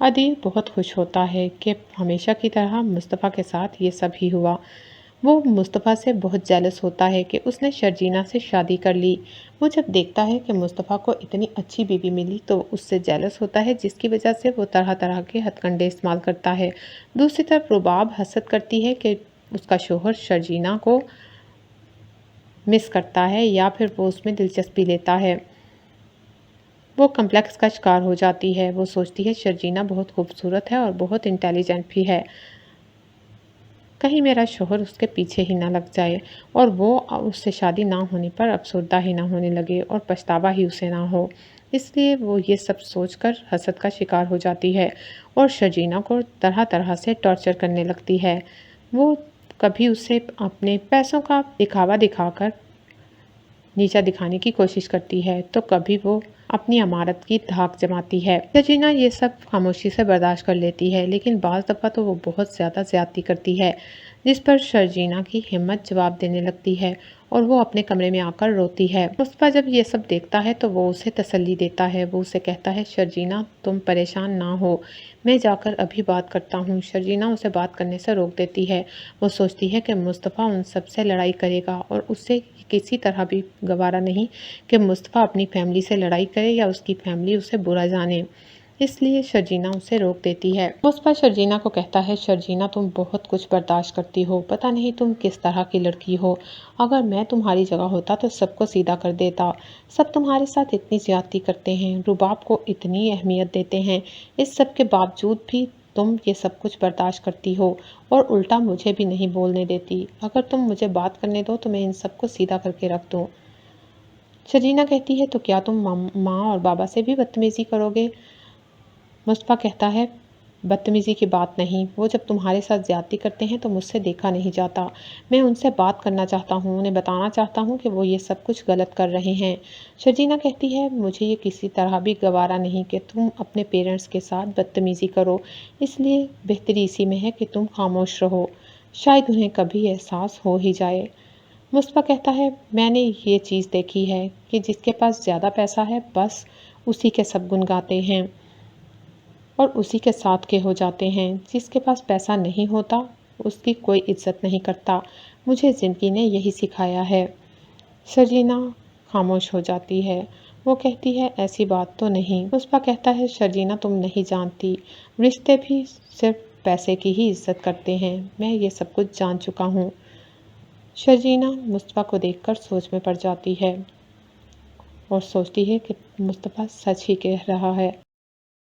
ادیب بہت خوش ہوتا ہے کہ ہمیشہ کی طرح مصطفیٰ کے ساتھ یہ سب ہی ہوا۔ وہ مصطفیٰ سے بہت جیلس ہوتا ہے کہ اس نے شرجینہ سے شادی کر لی۔ وہ جب دیکھتا ہے کہ مصطفیٰ کو اتنی اچھی بیوی ملی تو اس سے جیلس ہوتا ہے، جس کی وجہ سے وہ طرح طرح کے ہتھ کنڈے استعمال کرتا ہے۔ دوسری طرف رباب حسد کرتی ہے کہ اس کا شوہر شرجینہ کو مس کرتا ہے یا پھر وہ اس میں دلچسپی لیتا ہے۔ وہ کمپلیکس کا شکار ہو جاتی ہے۔ وہ سوچتی ہے شرجینہ بہت خوبصورت ہے اور بہت انٹیلیجنٹ بھی ہے، کہیں میرا شوہر اس کے پیچھے ہی نہ لگ جائے اور وہ اس سے شادی نہ ہونے پر افسردہ ہی نہ ہونے لگے اور پچھتاوا ہی اسے نہ ہو۔ اس لیے وہ یہ سب سوچ کر حسد کا شکار ہو جاتی ہے اور شرجینہ کو طرح طرح سے ٹارچر کرنے لگتی ہے۔ وہ کبھی اسے اپنے پیسوں کا دکھاوا دکھا کر نیچا دکھانے کی کوشش کرتی ہے تو کبھی وہ اپنی امارت کی دھاک جماتی ہے۔ شرجینہ یہ سب خاموشی سے برداشت کر لیتی ہے، لیکن بعض دفعہ تو وہ بہت زیادہ زیادتی کرتی ہے، جس پر شرجینہ کی ہمت جواب دینے لگتی ہے اور وہ اپنے کمرے میں آ کر روتی ہے۔ مصطفیٰ جب یہ سب دیکھتا ہے تو وہ اسے تسلی دیتا ہے۔ وہ اسے کہتا ہے شرجینہ تم پریشان نہ ہو، میں جا کر ابھی بات کرتا ہوں۔ شرجینہ اسے بات کرنے سے روک دیتی ہے۔ وہ سوچتی ہے کہ مصطفیٰ ان سب سے لڑائی کرے گا اور اسے کسی طرح بھی گوارا نہیں کہ مصطفیٰ اپنی فیملی سے لڑائی کرے یا اس کی فیملی اسے برا جانے، اس لیے شرجینہ اسے روک دیتی ہے۔ مصطفیٰ شرجینہ کو کہتا ہے شرجینہ تم بہت کچھ برداشت کرتی ہو، پتہ نہیں تم کس طرح کی لڑکی ہو، اگر میں تمہاری جگہ ہوتا تو سب کو سیدھا کر دیتا، سب تمہارے ساتھ اتنی زیادتی کرتے ہیں، رباب کو اتنی اہمیت دیتے ہیں، اس سب کے باوجود بھی تم یہ سب کچھ برداشت کرتی ہو اور الٹا مجھے بھی نہیں بولنے دیتی، اگر تم مجھے بات کرنے دو تو میں ان سب کو سیدھا کر کے رکھ دوں۔ شرجینہ کہتی ہے تو کیا تم ماں اور بابا سے بھی بدتمیزی کرو گے؟ مصطفیٰ کہتا ہے بدتمیزی کی بات نہیں، وہ جب تمہارے ساتھ زیادتی کرتے ہیں تو مجھ سے دیکھا نہیں جاتا، میں ان سے بات کرنا چاہتا ہوں، انہیں بتانا چاہتا ہوں کہ وہ یہ سب کچھ غلط کر رہے ہیں۔ شرجینہ کہتی ہے مجھے یہ کسی طرح بھی گوارا نہیں کہ تم اپنے پیرنٹس کے ساتھ بدتمیزی کرو، اس لیے بہتری اسی میں ہے کہ تم خاموش رہو، شاید انہیں کبھی احساس ہو ہی جائے۔ مصطفیٰ کہتا ہے میں نے یہ چیز دیکھی ہے کہ جس کے پاس زیادہ پیسہ ہے بس اسی کے سب گن گاتے ہیں اور اسی کے ساتھ کے ہو جاتے ہیں، جس کے پاس پیسہ نہیں ہوتا اس کی کوئی عزت نہیں کرتا، مجھے زندگی نے یہی سکھایا ہے۔ شرجینہ خاموش ہو جاتی ہے۔ وہ کہتی ہے ایسی بات تو نہیں۔ مصطفیٰ کہتا ہے شرجینہ تم نہیں جانتی، رشتے بھی صرف پیسے کی ہی عزت کرتے ہیں، میں یہ سب کچھ جان چکا ہوں۔ شرجینہ مصطفیٰ کو دیکھ کر سوچ میں پڑ جاتی ہے اور سوچتی ہے کہ مصطفیٰ سچ ہی کہہ رہا ہے۔